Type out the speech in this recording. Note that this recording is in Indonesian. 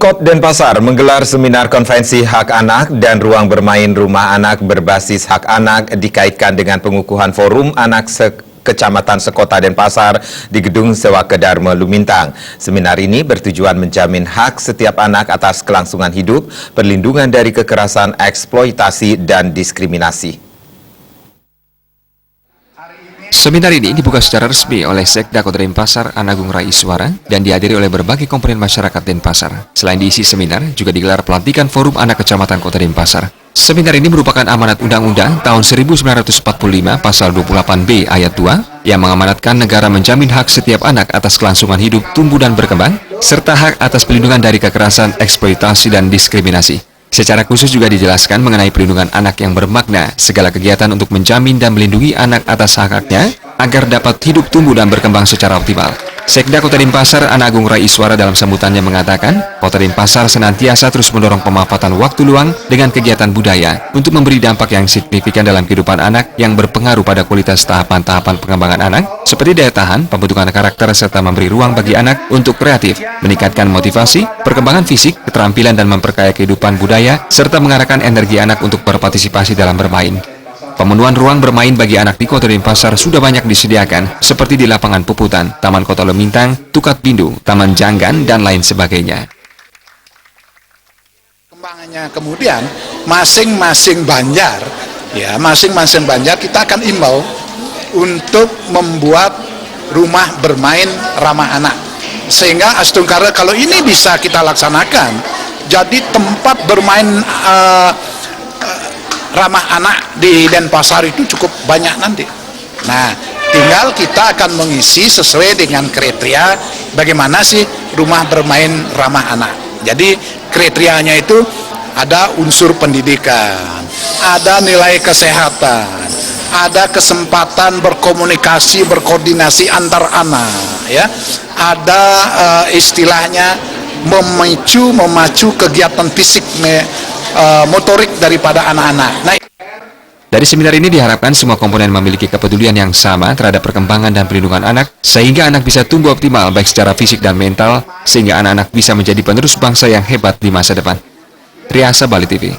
Pemkot Denpasar menggelar seminar konvensi hak anak dan ruang bermain rumah anak berbasis hak anak dikaitkan dengan pengukuhan Forum Anak Kecamatan Sekota Denpasar di Gedung Sewaka Dharma Lumintang. Seminar ini bertujuan menjamin hak setiap anak atas kelangsungan hidup, perlindungan dari kekerasan, eksploitasi, dan diskriminasi. Seminar ini dibuka secara resmi oleh Sekda Kota Denpasar Anagung Raiswara dan dihadiri oleh berbagai komponen masyarakat Denpasar. Selain diisi seminar, juga digelar pelantikan Forum Anak Kecamatan Kota Denpasar. Seminar ini merupakan amanat Undang-Undang tahun 1945 pasal 28B ayat 2 yang mengamanatkan negara menjamin hak setiap anak atas kelangsungan hidup, tumbuh dan berkembang, serta hak atas perlindungan dari kekerasan, eksploitasi, dan diskriminasi. Secara khusus juga dijelaskan mengenai perlindungan anak yang bermakna, segala kegiatan untuk menjamin dan melindungi anak atas hak-haknya agar dapat hidup, tumbuh, dan berkembang secara optimal. Sekda Kota Denpasar Anagung Raiswara dalam sambutannya mengatakan, Kota Denpasar senantiasa terus mendorong pemanfaatan waktu luang dengan kegiatan budaya untuk memberi dampak yang signifikan dalam kehidupan anak yang berpengaruh pada kualitas tahapan-tahapan pengembangan anak, seperti daya tahan, pembentukan karakter, serta memberi ruang bagi anak untuk kreatif, meningkatkan motivasi, perkembangan fisik, keterampilan, dan memperkaya kehidupan budaya, serta mengarahkan energi anak untuk berpartisipasi dalam bermain. Pemenuhan ruang bermain bagi anak di Kota Denpasar sudah banyak disediakan, seperti di lapangan Puputan, Taman Kota Lumintang, Tukat Bindu, Taman Janggan, dan lain sebagainya. Kembangannya kemudian masing-masing banjar kita akan imbau untuk membuat rumah bermain ramah anak, sehingga Astungkara kalau ini bisa kita laksanakan jadi tempat bermain ramah anak di Denpasar itu cukup banyak nanti. Nah, tinggal kita akan mengisi sesuai dengan kriteria bagaimana sih rumah bermain ramah anak. Jadi kriterianya itu ada unsur pendidikan, ada nilai kesehatan, ada kesempatan berkomunikasi, berkoordinasi antar anak, ya. Ada istilahnya memacu kegiatan fisik motorik daripada anak-anak. Nah, dari seminar ini diharapkan semua komponen memiliki kepedulian yang sama terhadap perkembangan dan perlindungan anak, sehingga anak bisa tumbuh optimal baik secara fisik dan mental, sehingga anak-anak bisa menjadi penerus bangsa yang hebat di masa depan. Riasa Bali TV.